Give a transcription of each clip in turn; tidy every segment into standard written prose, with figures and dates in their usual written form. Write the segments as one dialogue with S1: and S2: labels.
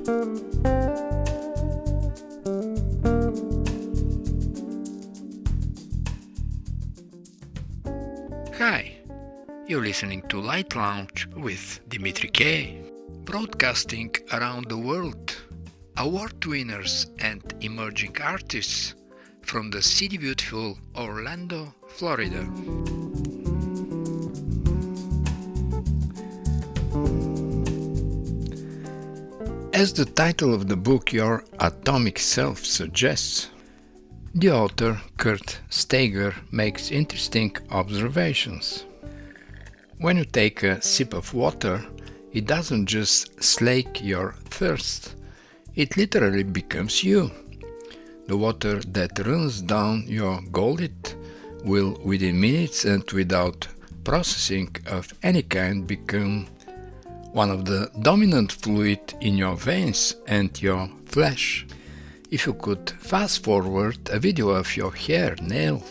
S1: Hi, you're listening to Light Lounge with Dimitri K, broadcasting around the world, award winners and emerging artists from the city beautiful Orlando, Florida. As the title of the book Your Atomic Self suggests, the author, Kurt Steger, makes interesting observations. When you take a sip of water, it doesn't just slake your thirst, it literally becomes you. The water that runs down your gullet will within minutes and without processing of any kind become one of the dominant fluid in your veins and your flesh. If you could fast forward a video of your hair, nail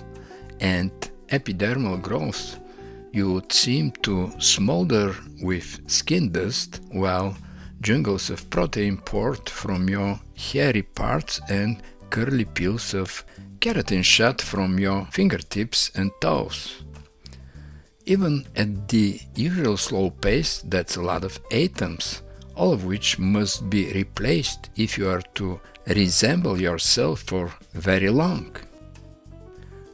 S1: and epidermal growth, you would seem to smolder with skin dust while jungles of protein poured from your hairy parts and curly peels of keratin shot from your fingertips and toes. Even at the usual slow pace, that's a lot of atoms, all of which must be replaced if you are to resemble yourself for very long.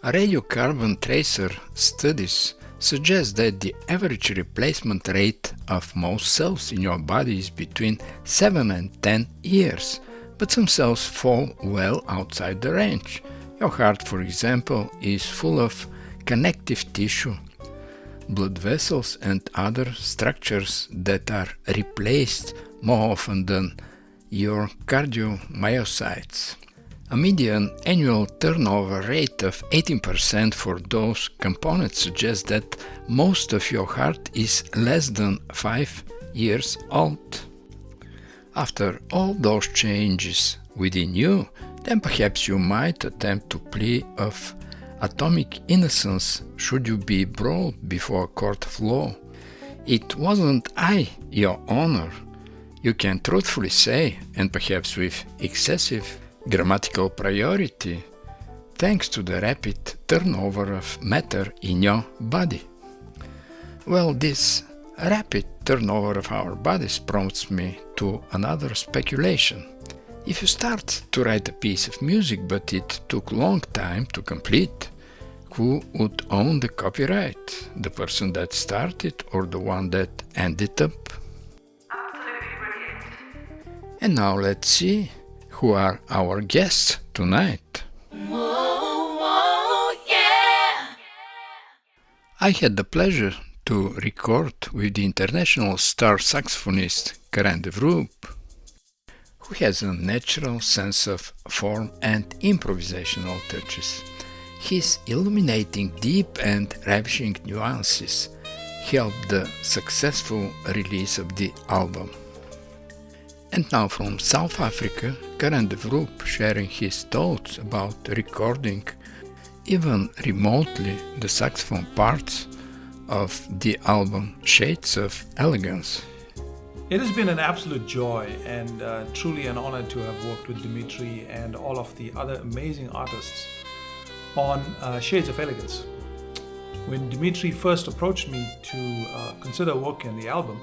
S1: Radiocarbon tracer studies suggest that the average replacement rate of most cells in your body is between 7 and 10 years, but some cells fall well outside the range. Your heart, for example, is full of connective tissue, blood vessels and other structures that are replaced more often than your cardiomyocytes. A median annual turnover rate of 18% for those components suggests that most of your heart is less than 5 years old. After all those changes within you, then perhaps you might attempt to plea of atomic innocence should you be brought before a court of law. It wasn't I, Your Honor, you can truthfully say, and perhaps with excessive grammatical priority, thanks to the rapid turnover of matter in your body. Well, this rapid turnover of our bodies prompts me to another speculation. If you start to write a piece of music but it took long time to complete, who would own the copyright? The person that started or the one that ended up?
S2: Absolutely brilliant.
S1: And now let's see who are our guests tonight.
S2: Whoa, whoa, yeah!
S1: I had the pleasure to record with the international star saxophonist Devroop, who has a natural sense of form and improvisational touches. His illuminating deep and ravishing nuances helped the successful release of the album. And now from South Africa, Devroop sharing his thoughts about recording, even remotely, the saxophone parts of the album Shades of Elegance.
S3: It has been an absolute joy and truly an honor to have worked with Dimitri and all of the other amazing artists on Shades of Elegance. When Dimitri first approached me to consider working on the album,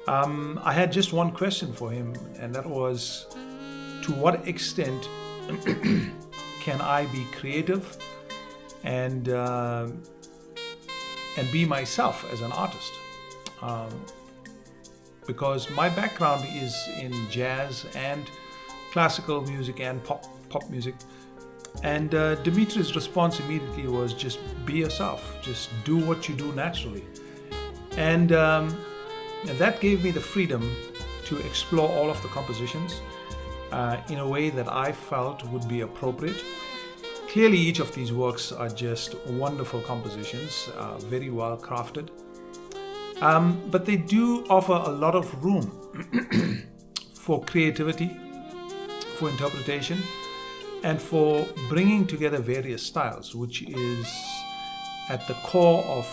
S3: I had just one question for him, and that was, to what extent can I be creative and be myself as an artist? Because my background is in jazz and classical music and pop music. And Dimitri's response immediately was just be yourself, just do what you do naturally. And that gave me the freedom to explore all of the compositions in a way that I felt would be appropriate. Clearly, each of these works are just wonderful compositions, very well crafted. But they do offer a lot of room for creativity, for interpretation, and for bringing together various styles, which is at the core of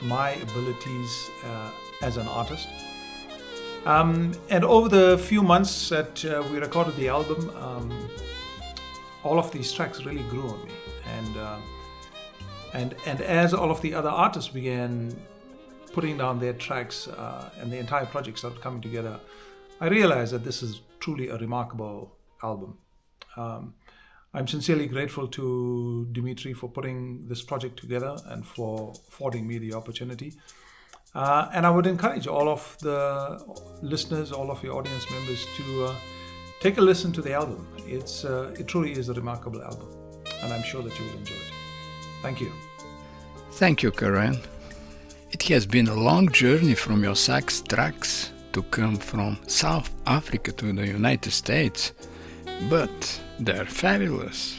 S3: my abilities as an artist. And over the few months that we recorded the album, all of these tracks really grew on me. And as all of the other artists began putting down their tracks and the entire project started coming together, I realized that this is truly a remarkable album. I'm sincerely grateful to Dimitri for putting this project together and for affording me the opportunity. And I would encourage all of the listeners, all of your audience members to take a listen to the album. It truly is a remarkable album, and I'm sure that you will enjoy it. Thank you.
S1: Thank you, Karen. It has been a long journey from your sax tracks to come from South Africa to the United States, but they're fabulous.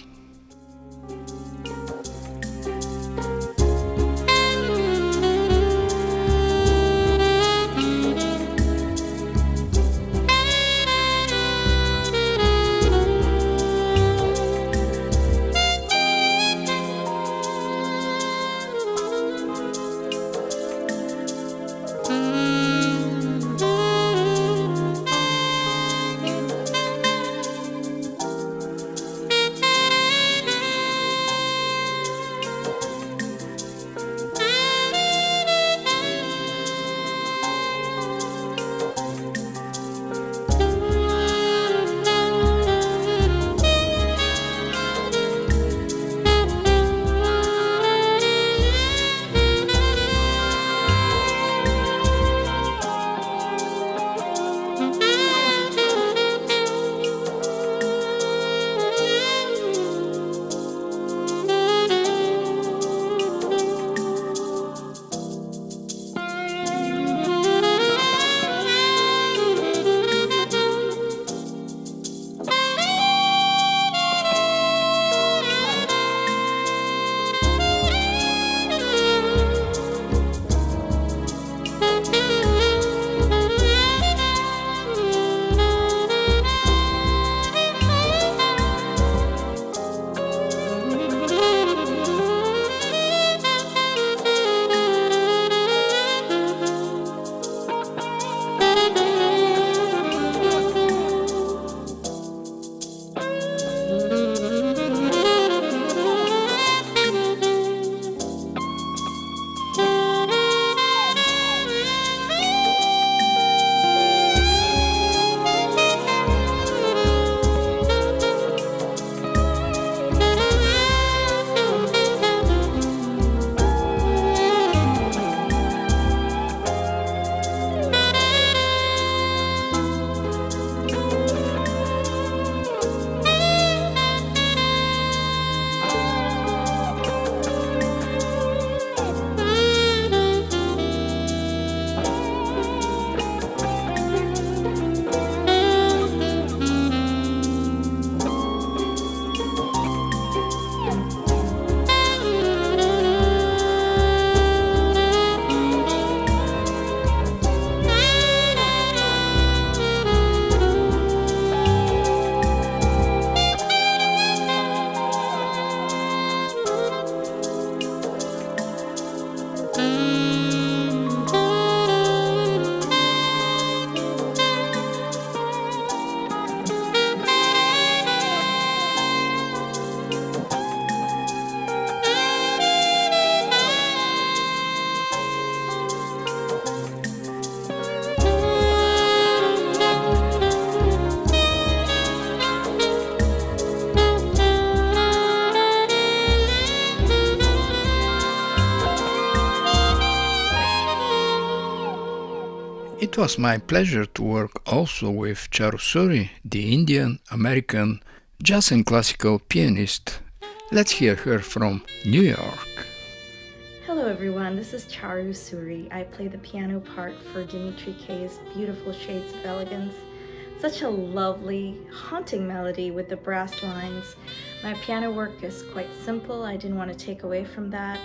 S1: It was my pleasure to work also with Charu Suri, the Indian-American jazz and classical pianist. Let's hear her from New York.
S4: Hello everyone, this is Charu Suri. I play the piano part for Dimitri K's beautiful Shades of Elegance. Such a lovely, haunting melody with the brass lines. My piano work is quite simple. I didn't want to take away from that,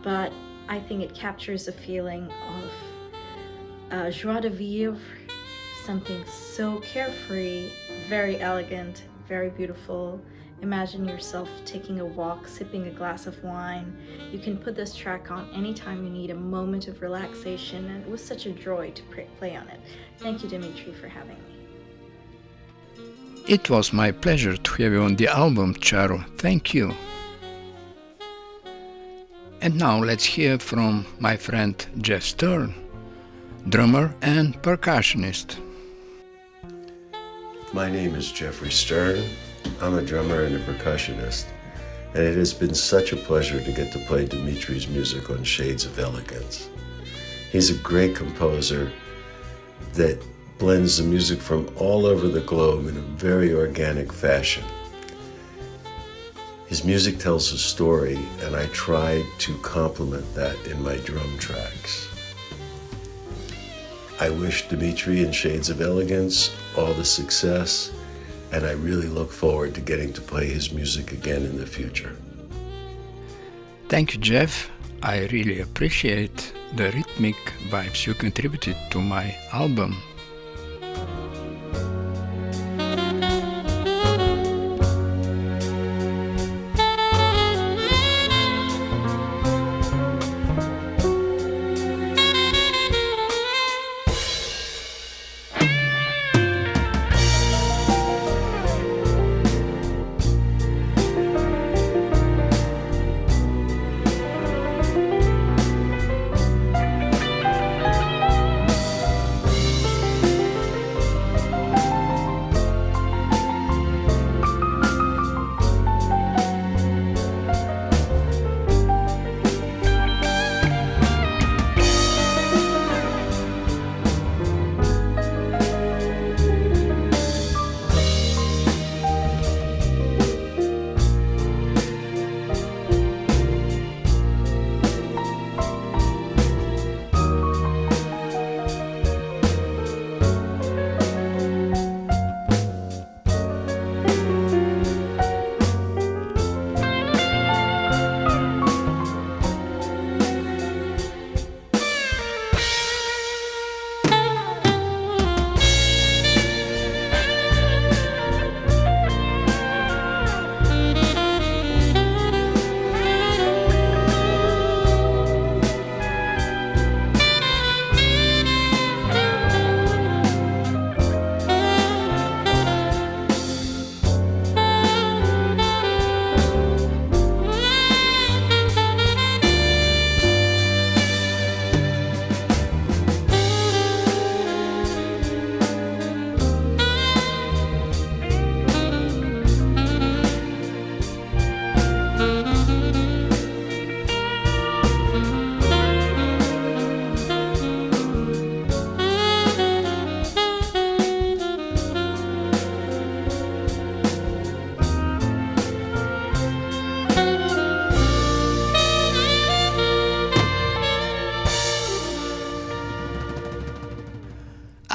S4: but I think it captures a feeling of joie de vivre, something so carefree, very elegant, very beautiful, Imagine yourself taking a walk, sipping a glass of wine. You can put this track on anytime you need a moment of relaxation, and it was such a joy to play on it. Thank you, Dimitri, for having me.
S1: It was my pleasure to have you on the album, Charu. Thank you. And now let's hear from my friend Jeff Stern, drummer and percussionist.
S5: My name is Jeffrey Stern. I'm a drummer and a percussionist, and it has been such a pleasure to get to play Dimitri's music on Shades of Elegance. He's a great composer that blends the music from all over the globe in a very organic fashion. His music tells a story, and I try to complement that in my drum tracks. I wish Dimitri and Shades of Elegance all the success, and I really look forward to getting to play his music again in the future.
S1: Thank you, Jeff. I really appreciate the rhythmic vibes you contributed to my album.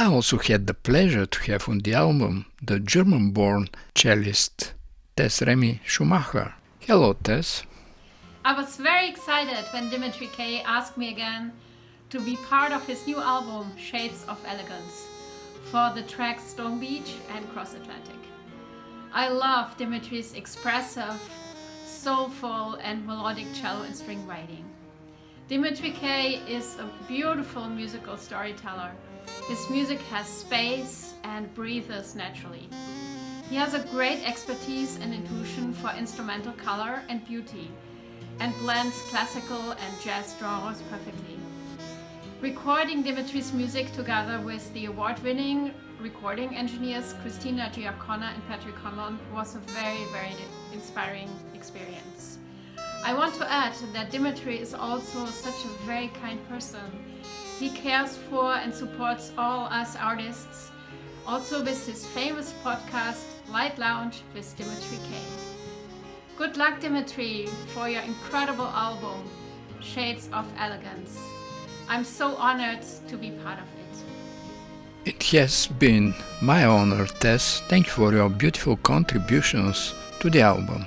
S1: I also had the pleasure to have on the album the German-born cellist Tess Remy-Schumacher. Hello, Tess.
S6: I was very excited when Dimitri K asked me again to be part of his new album, Shades of Elegance, for the tracks Stone Beach and Cross Atlantic. I love Dimitri's expressive, soulful and melodic cello and string writing. Dimitri K is a beautiful musical storyteller. His music has space and breathes naturally. He has a great expertise and intuition for instrumental color and beauty, and blends classical and jazz genres perfectly. Recording Dimitri's music together with the award-winning recording engineers Christina Giannone and Patrick Conlon was a very, very inspiring experience. I want to add that Dimitri is also such a very kind person. He cares for and supports all us artists, also with his famous podcast, Light Lounge with Dimitri K. Good luck, Dimitri, for your incredible album, Shades of Elegance. I'm so honored to be part of it.
S1: It has been my honor, Tess. Thank you for your beautiful contributions to the album.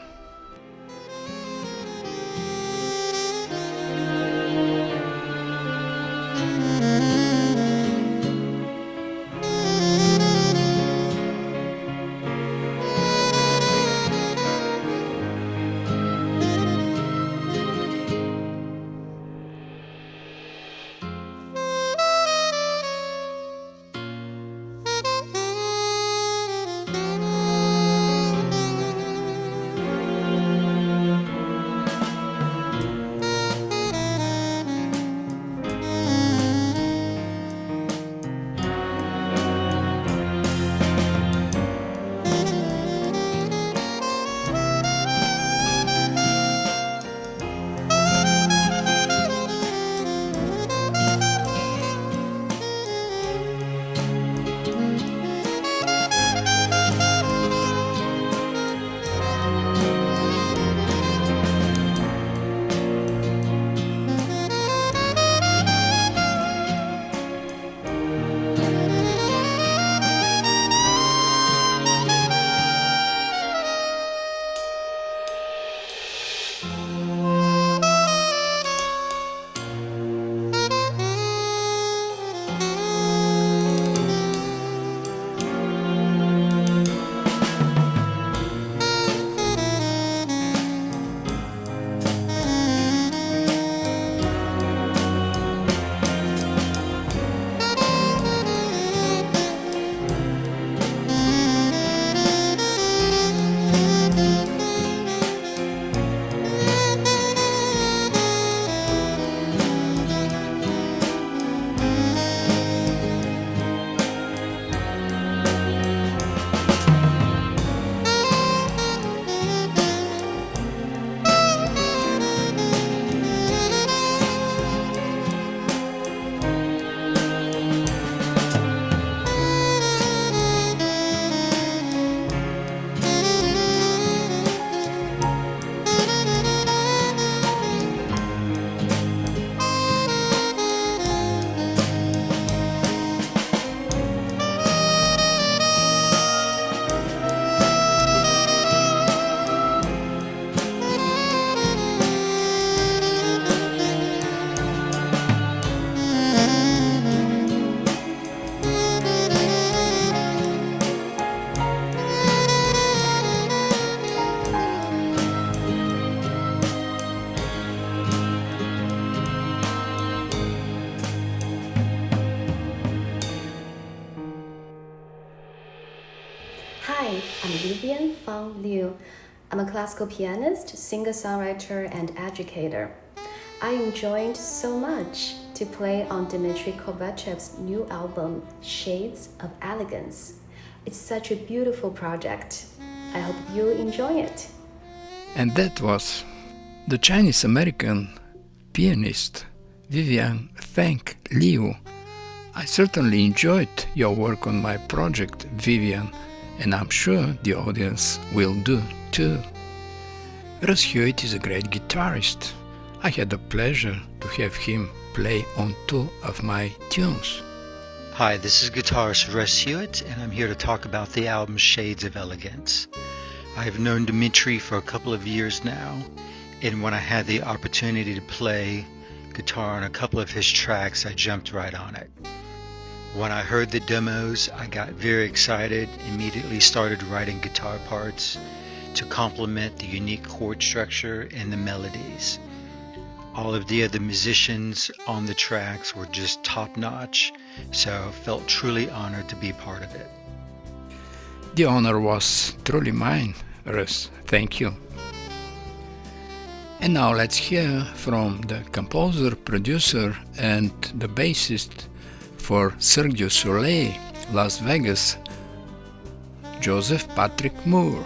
S7: Hi, I'm Vivian Fang Liu. I'm a classical pianist, singer-songwriter, and educator. I enjoyed so much to play on Dmitri Kovachev's new album, Shades of Elegance. It's such a beautiful project. I hope you enjoy it.
S1: And that was the Chinese-American pianist Vivian Fang Liu. I certainly enjoyed your work on my project, Vivian, and I'm sure the audience will do too. Russ Hewitt is a great guitarist. I had the pleasure to have him play on 2 of my tunes.
S8: Hi, this is guitarist Russ Hewitt, and I'm here to talk about the album Shades of Elegance. I've known Dimitri for a couple of years now, and when I had the opportunity to play guitar on a couple of his tracks, I jumped right on it. When I heard the demos, I got very excited, immediately started writing guitar parts to complement the unique chord structure and the melodies. All of the other musicians on the tracks were just top-notch, so I felt truly honored to be part of it.
S1: The honor was truly mine, Russ. Thank you. And now let's hear from the composer, producer, and the bassist for Cirque du Soleil, Las Vegas, Joseph Patrick Moore.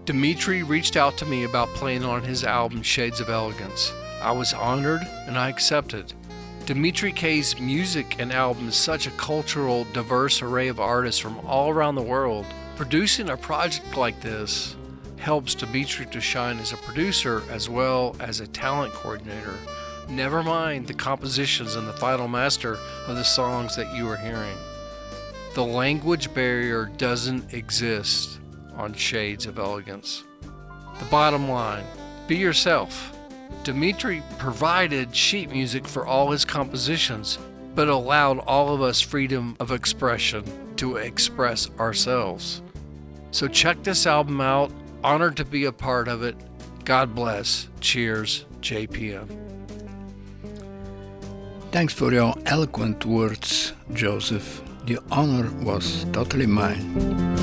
S9: Dimitri reached out to me about playing on his album Shades of Elegance. I was honored and I accepted. Dimitri K's music and album is such a cultural, diverse array of artists from all around the world. Producing a project like this helps Dimitri to shine as a producer as well as a talent coordinator. Never mind the compositions and the final master of the songs that you are hearing. The language barrier doesn't exist on Shades of Elegance. The bottom line, be yourself. Dimitri provided sheet music for all his compositions, but allowed all of us freedom of expression to express ourselves. So check this album out. Honored to be a part of it. God bless. Cheers, JPM.
S1: Thanks for your eloquent words, Joseph. The honor was totally mine.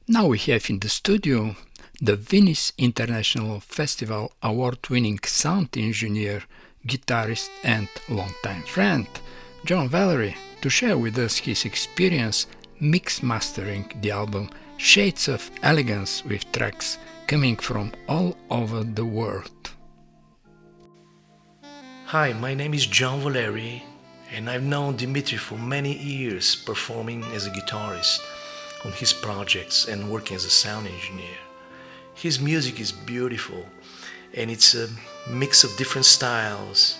S1: Now we have in the studio the Venice International Festival award-winning sound engineer, guitarist and longtime friend, Jon Valeri, to share with us his experience mix-mastering the album Shades of Elegance with tracks coming from all over the world.
S10: Hi, my name is Jon Valeri, and I've known Dimitri for many years performing as a guitarist on his projects and working as a sound engineer. His music is beautiful, and it's a mix of different styles,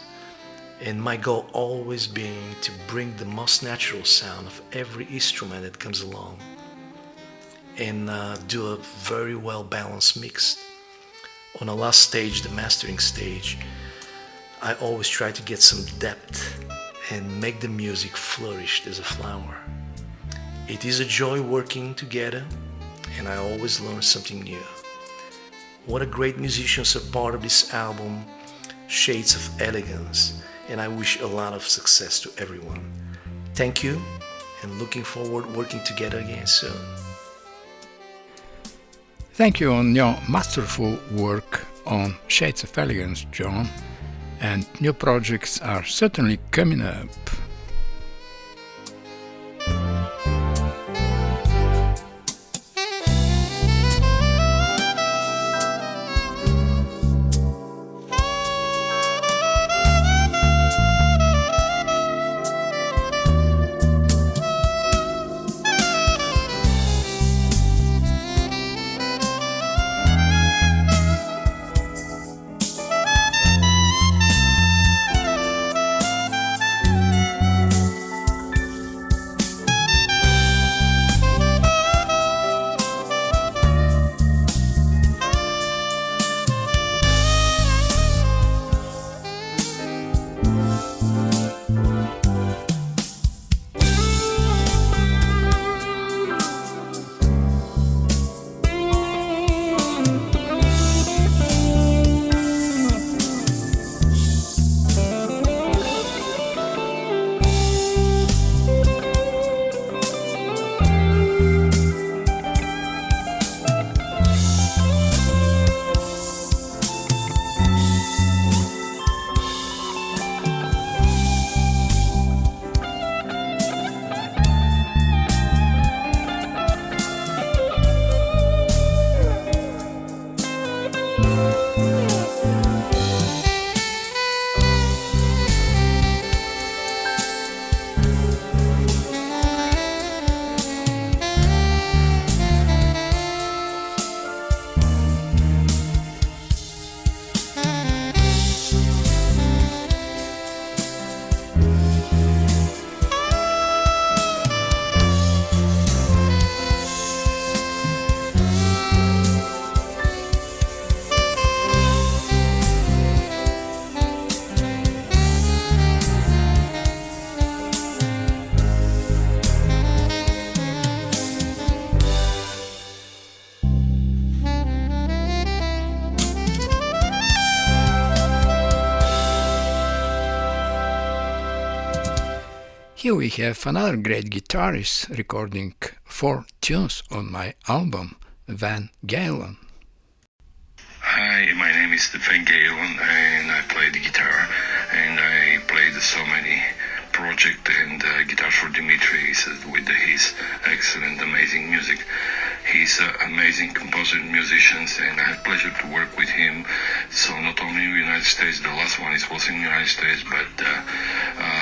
S10: and my goal always being to bring the most natural sound of every instrument that comes along and do a very well balanced mix On the last stage, the mastering stage, I always try to get some depth and make the music flourish as a flower. It is a joy working together, and I always learn something new. What a great musicians are part of this album, Shades of Elegance, and I wish a lot of success to everyone. Thank you, and looking forward working together again soon.
S1: Thank you on your masterful work on Shades of Elegance, Jon, and new projects are certainly coming up. Here we have another great guitarist recording 4 tunes on my album, Galen.
S11: Hi, my name is Galen and I play the guitar, and I played so many projects and guitars for Dimitri with his excellent, amazing music. He's an amazing composer and musician, and I had pleasure to work with him. So not only in the United States, the last one was in the United States, but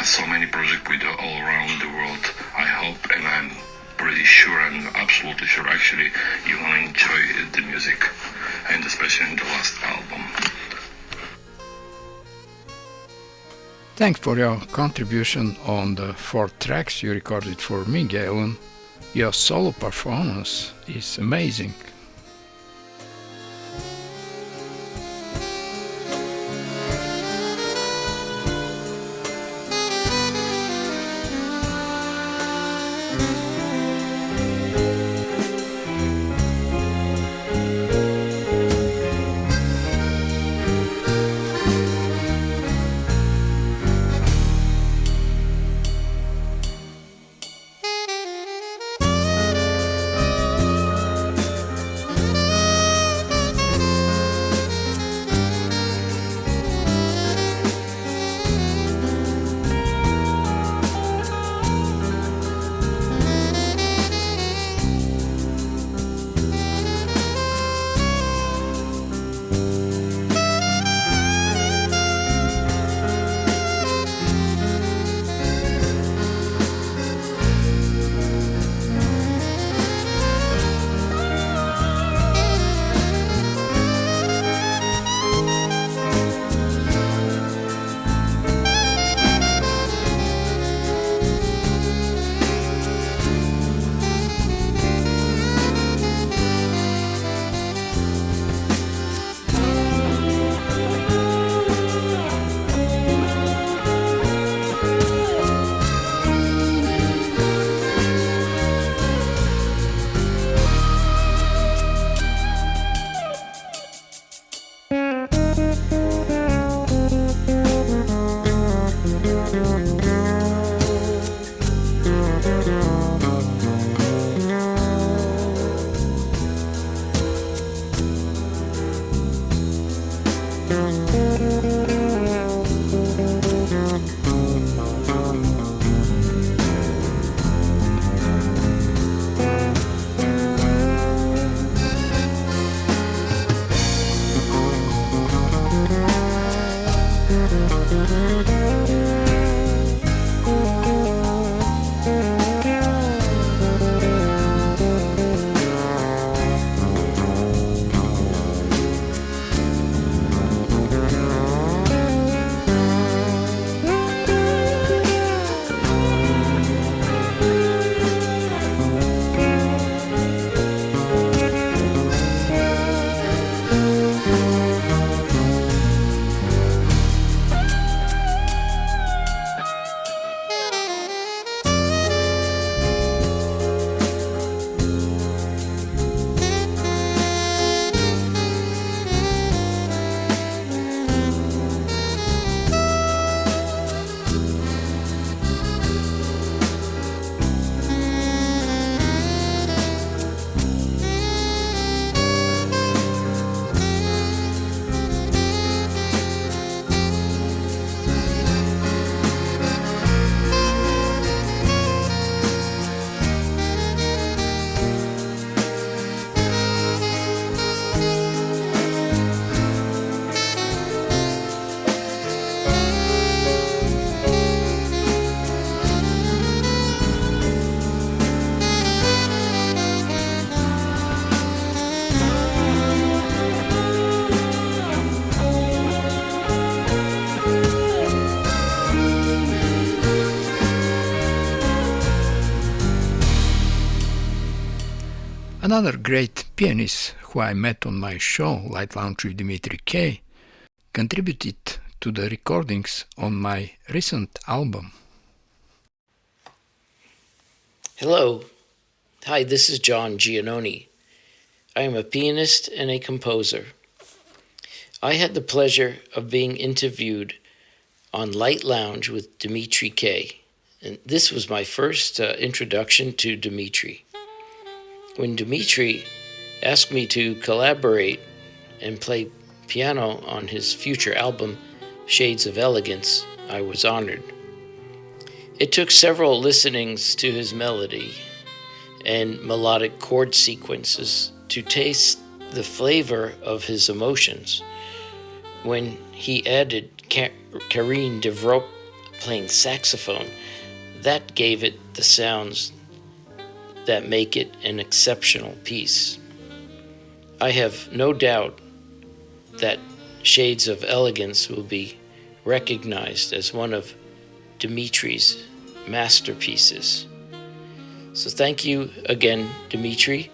S11: so many projects with all around the world. I hope, and I'm pretty sure, I'm absolutely sure actually, you will enjoy the music, and especially in the last album.
S1: Thanks for your contribution on the 4 tracks you recorded for me, Galen. Your solo performance is amazing. Another great pianist who I met on my show, Light Lounge with Dimitri K, contributed to the recordings on my recent album.
S12: Hello. Hi, this is Giannone. I am a pianist and a composer. I had the pleasure of being interviewed on Light Lounge with Dimitri K, and this was my first introduction to Dimitri. When Dimitri asked me to collaborate and play piano on his future album, Shades of Elegance, I was honored. It took several listenings to his melody and melodic chord sequences to taste the flavor of his emotions. When he added Devroop playing saxophone, that gave it the sounds that make it an exceptional piece. I have no doubt that Shades of Elegance will be recognized as one of Dimitri's masterpieces. So thank you again, Dimitri,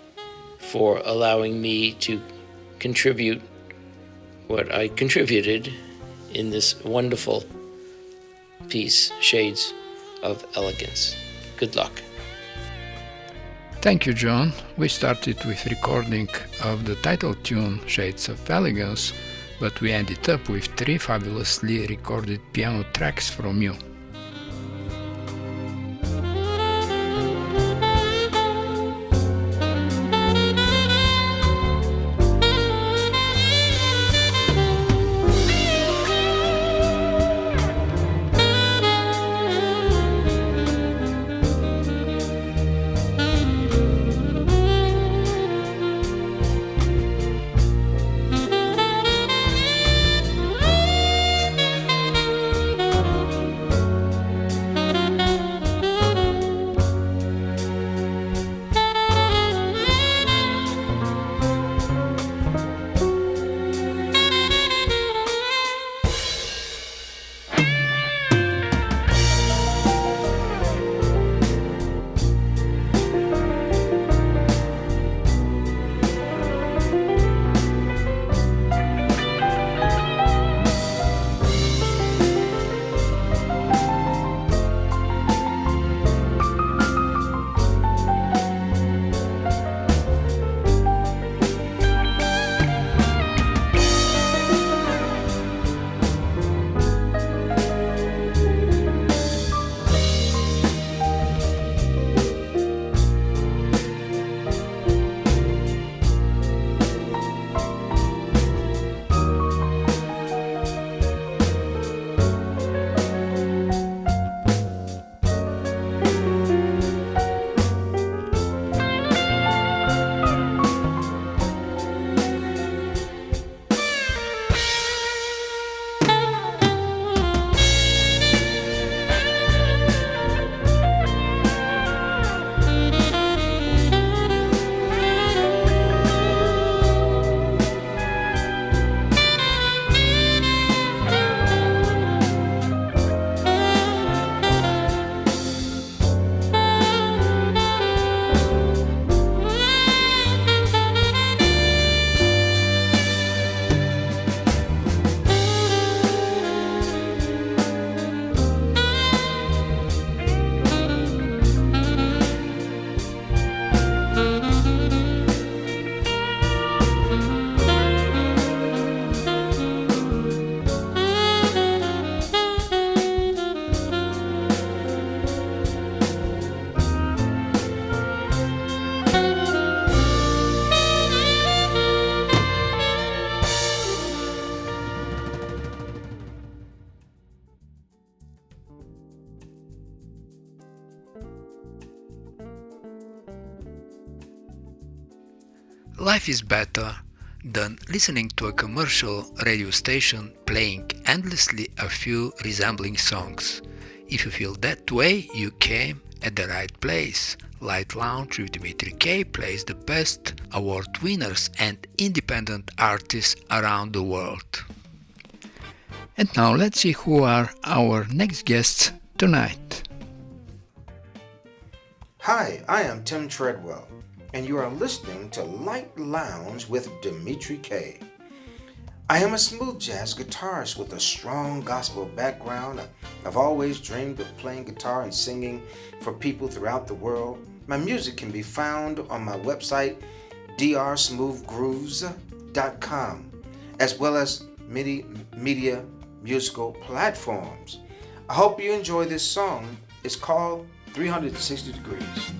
S12: for allowing me to contribute what I contributed in this wonderful piece, Shades of Elegance. Good luck.
S1: Thank you, John. We started with recording of the title tune, Shades of Elegance, but we ended up with 3 fabulously recorded piano tracks from you. Life is better than listening to a commercial radio station playing endlessly a few resembling songs. If you feel that way, you came at the right place. Light Lounge with Dimitri K plays the best award winners and independent artists around the world. And now let's see who are our next guests tonight.
S13: Hi, I am Tim Treadwell. and you are listening to Light Lounge with Dimitri K. I am a smooth jazz guitarist with a strong gospel background. I've always dreamed of playing guitar and singing for people throughout the world. My music can be found on my website, drsmoothgrooves.com, as well as many media musical platforms. I hope you enjoy this song. It's called 360 Degrees.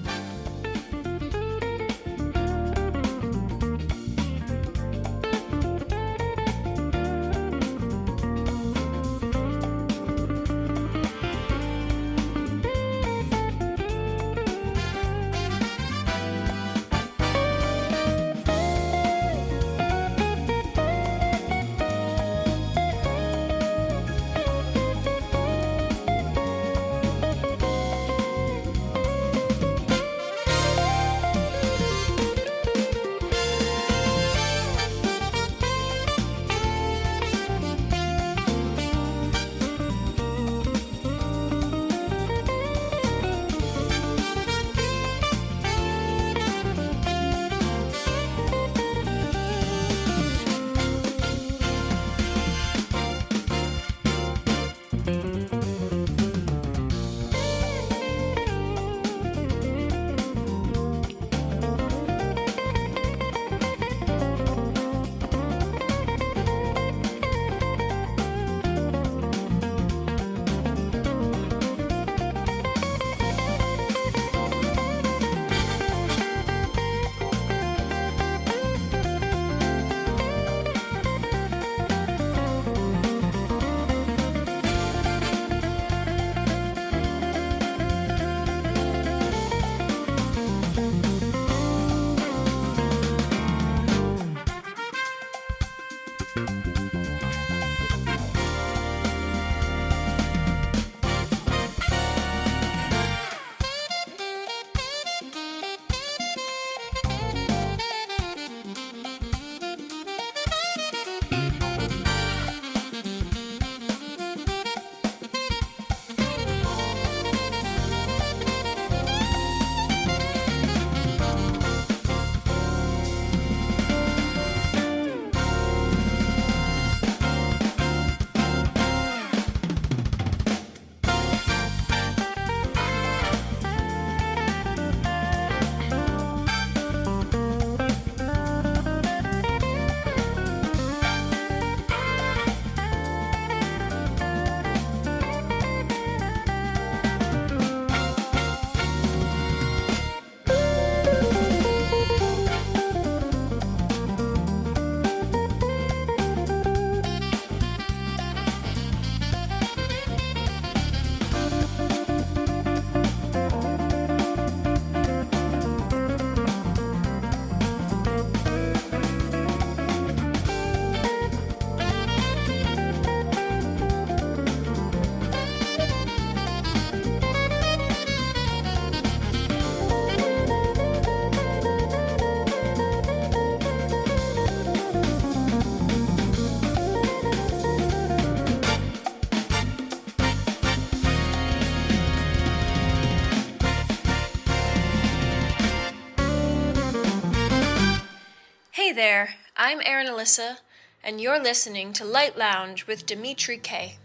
S14: Hey there, I'm Erinn Alissa, and you're listening to Light Lounge with Dimitri K.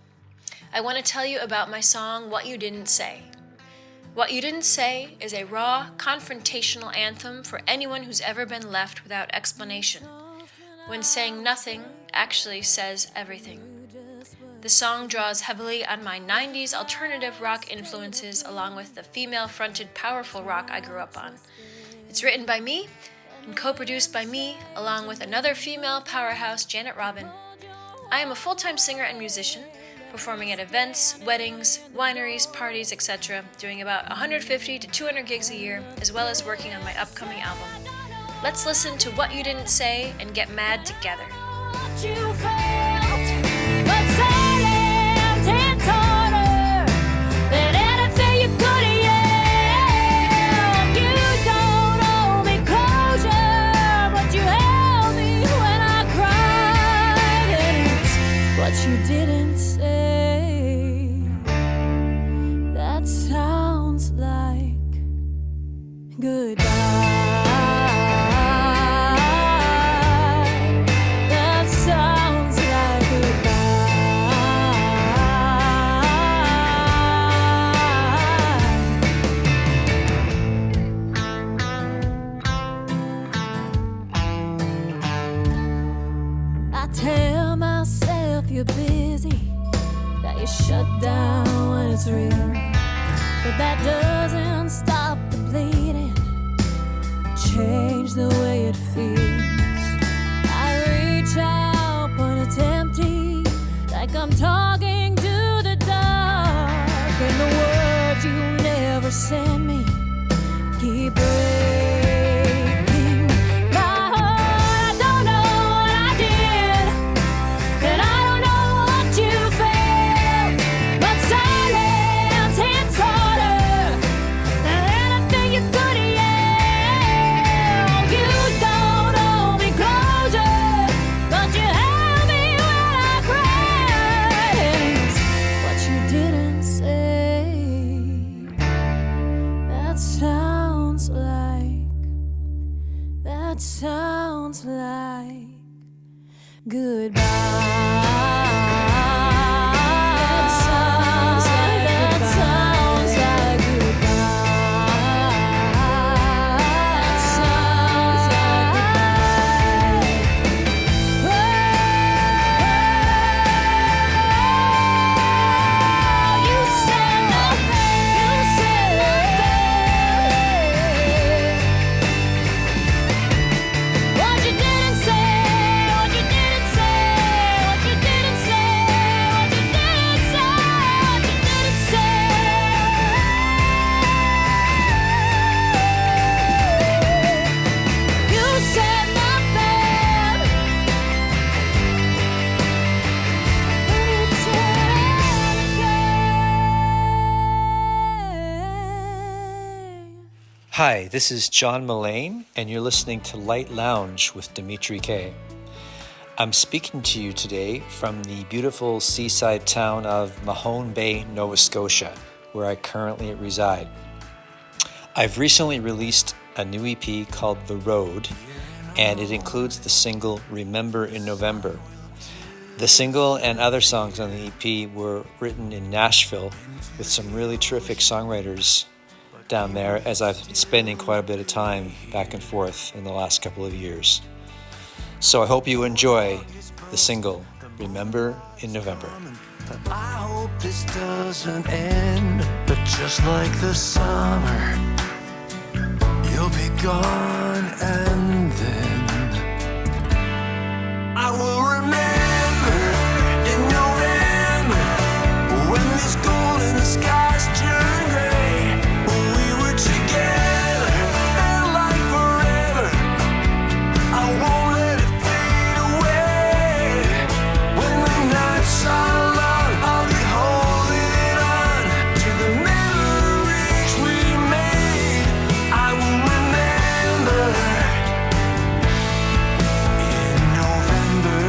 S14: I want to tell you about my song, What You Didn't Say. What You Didn't Say is a raw, confrontational anthem for anyone who's ever been left without explanation, when saying nothing actually says everything. The song draws heavily on my 90s alternative rock influences along with the female-fronted powerful rock I grew up on. It's written by me and co-produced by me, along with another female powerhouse, Janet Robin. I am a full-time singer and musician, performing at events, weddings, wineries, parties, etc., doing about 150 to 200 gigs a year, as well as working on my upcoming album. Let's listen to What You Didn't Say and get mad together.
S2: What you didn't say, that sounds like goodbye. shut down when it's real, but that doesn't stop the bleeding, change the way it feels. I reach out but it's empty, like I'm talking to the dark, and the words you never sent me keep breaking my heart. I don't know what I did, and I don't know what you felt, but silence hits harder than anything you could yell. You don't hold me closer, but you held me when I cried, and it's what you didn't say that sounds like goodbye. That sounds like goodbye. That sounds like goodbye. You said nothing. You said what you didn't say, what you didn't say, what you didn't say, what you didn't say, what you didn't say. You said nothing, but it's
S15: Hi, this is Jon Mullane, and you're listening to Light Lounge with Dimitri K. I'm speaking to you today from the beautiful seaside town of Mahone Bay, Nova Scotia, where I currently reside. I've recently released a new EP called The Road, and it includes the single Remember in November. The single and other songs on the EP were written in Nashville with some really terrific songwriters down there, as I've been spending quite a bit of time back and forth in the last couple of years. So I hope you enjoy the single Remember in November.
S16: I hope this doesn't end, but just like the summer, you'll be gone, and then I will remember in November when these golden skies turn gray. We were together, felt like forever. I won't let it fade away. When the nights are long, I'll be holding on to the memories we made. I will remember in November.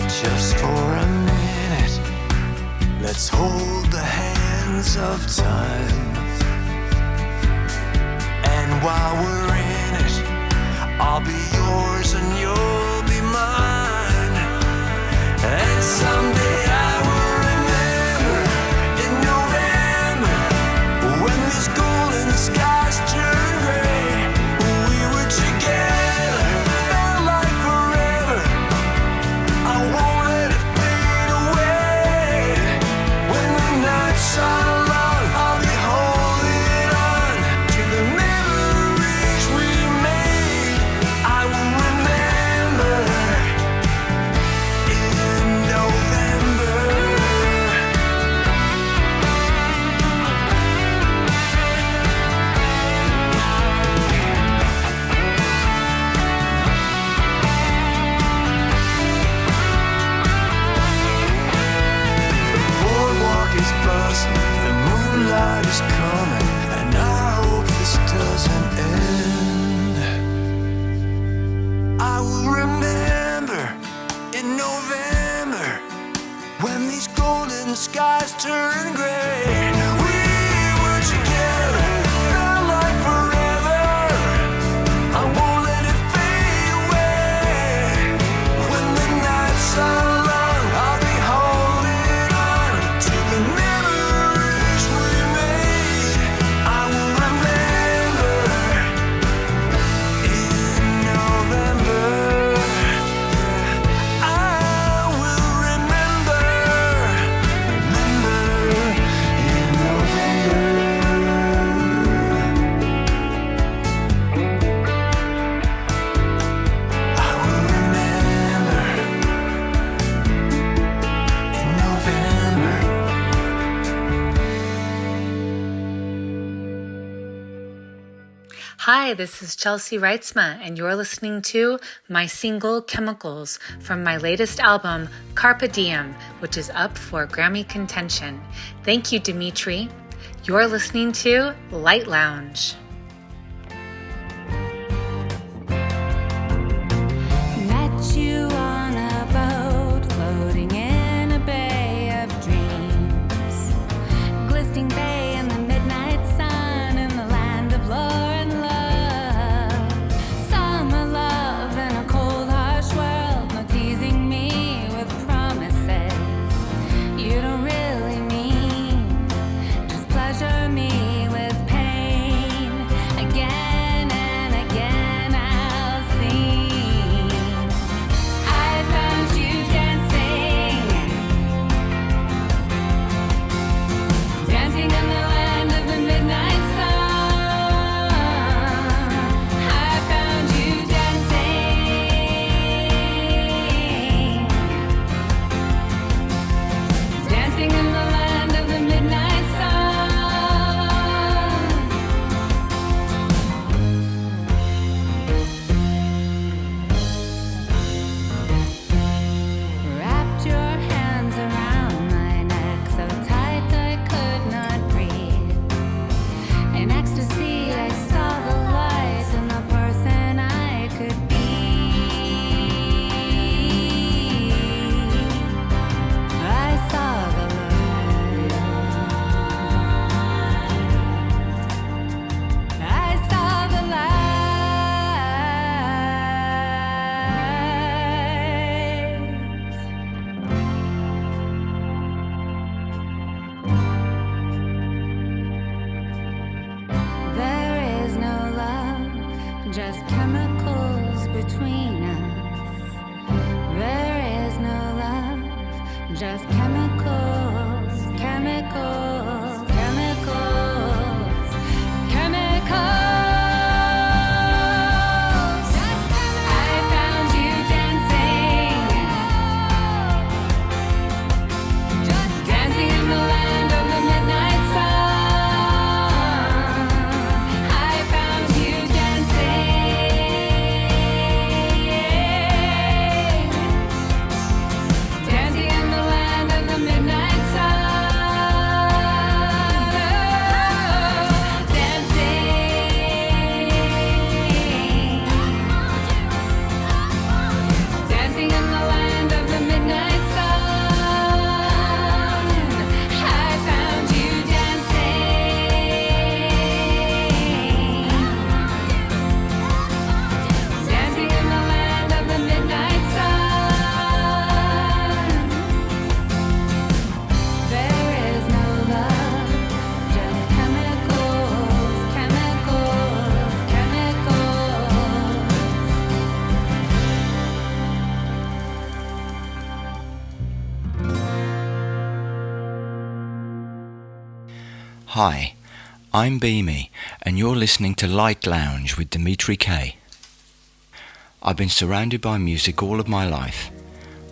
S16: Just for a minute, let's hold the hands of time. And while we're in it, I'll be yours and you'll be mine. And someday I will remember in November when these golden skies turn gray. We were together, felt like forever. I won't let it fade away. When the nights are long, I'll be holding on to the memories we made. I will remember in November. The boardwalk is buzzing, the moonlight is coming, and I hope this doesn't end. I will remember in November when these golden skies turn gray. We were together, felt like forever. I won't let it fade away. When the nights are long, I'll be holding on to the memories we made. I will remember in November.
S17: Hi, this is Chellcy Reitsma, and you're listening to my single Chemicals from my latest album, Carpe Diem, which is up for Grammy contention. Thank you, Dimitri. You're listening to Light Lounge.
S2: Met you on a boat floating in a bay of dreams, glistening bay in the midnight sun in the land of lore and love. Summer love in a cold, harsh world, no teasing me with promises you don't really mean. Just pleasure me with pain. Again and again I'll sing. I found you dancing, dancing in the land of the midnight sun. I found you dancing, dancing in the land of the midnight sun. Wrapped your hands around my neck so tight I could not breathe. In ecstasy I saw the light in the person I could be. I saw the light. I saw the light. There is no love, just chemicals between us. There is no love, just chemicals, chemicals, chemicals, chemicals. I found you dancing, dancing in the land of the midnight sun. I found you dancing, dancing in the land of the midnight sun. Dancing, dancing in the land of the midnight sun. I found you dancing, dancing in the land of the midnight sun. There is no love, just chemicals, chemicals, chemicals.
S18: Hi, I'm Beamy, and you're listening to Light Lounge with Dimitri K. I've been surrounded by music all of my life.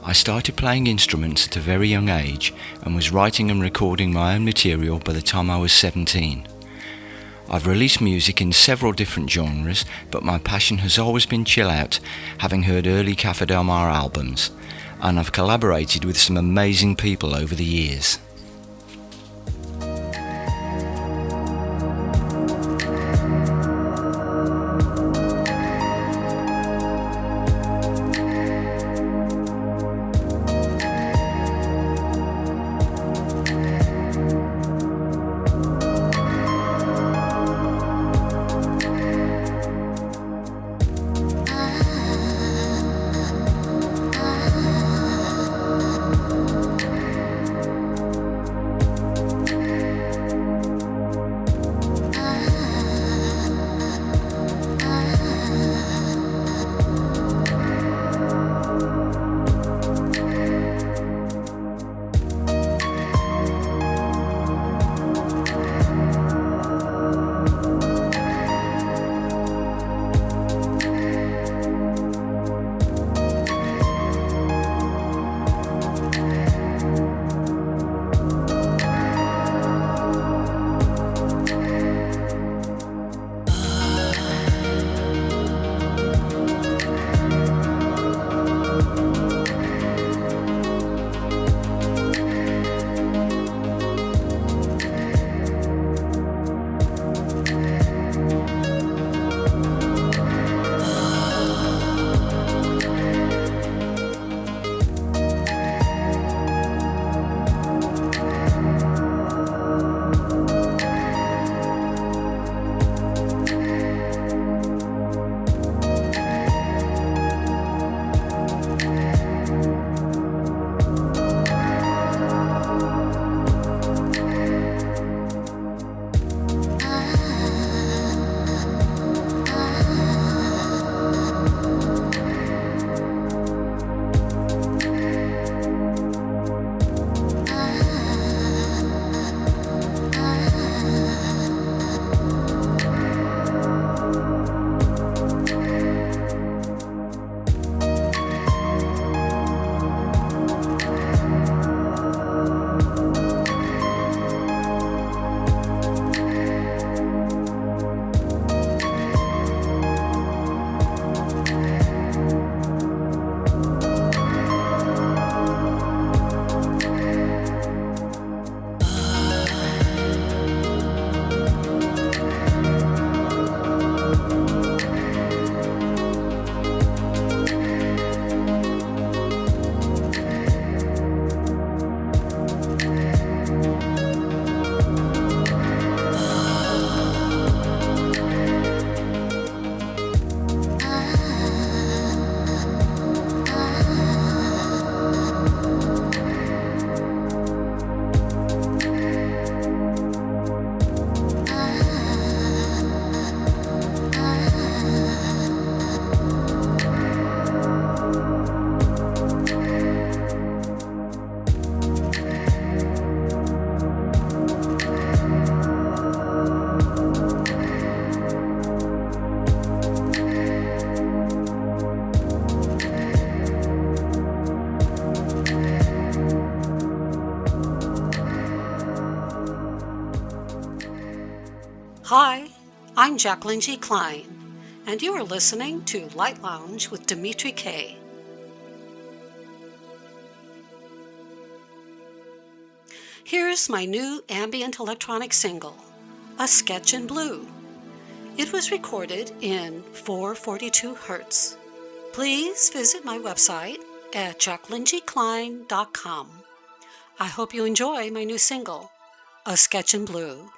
S18: I started playing instruments at a very young age and was writing and recording my own material by the time I was 17. I've released music in several different genres, but my passion has always been chill out, having heard early Cafe Del Mar albums, and I've collaborated with some amazing people over the years.
S19: Hi, I'm Jacquelyn Kleine, and you are listening to Light Lounge with Dimitri K. Here's my new ambient electronic single, A Sketch in Blue. It was recorded in 442 Hz. Please visit my website at jacquelyngkleine.com. I hope you enjoy my new single, A Sketch in Blue.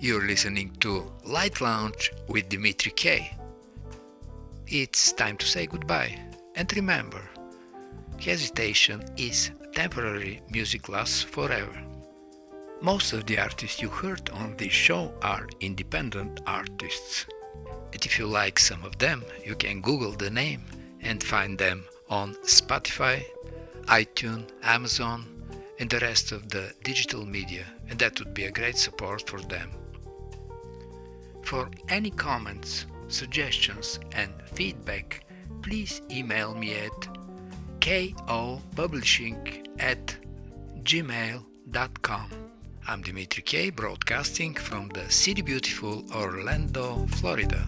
S1: You're listening to Light Lounge with Dimitri K. It's time to say goodbye. And remember, hesitation is temporary, music lasts forever. Most of the artists you heard on this show are independent artists. And if you like some of them, you can Google the name and find them on Spotify, iTunes, Amazon, and the rest of the digital media, and that would be a great support for them. For any comments, suggestions, and feedback, please email me at kopublishing@gmail.com. I'm Dimitri K, broadcasting from the city beautiful Orlando, Florida.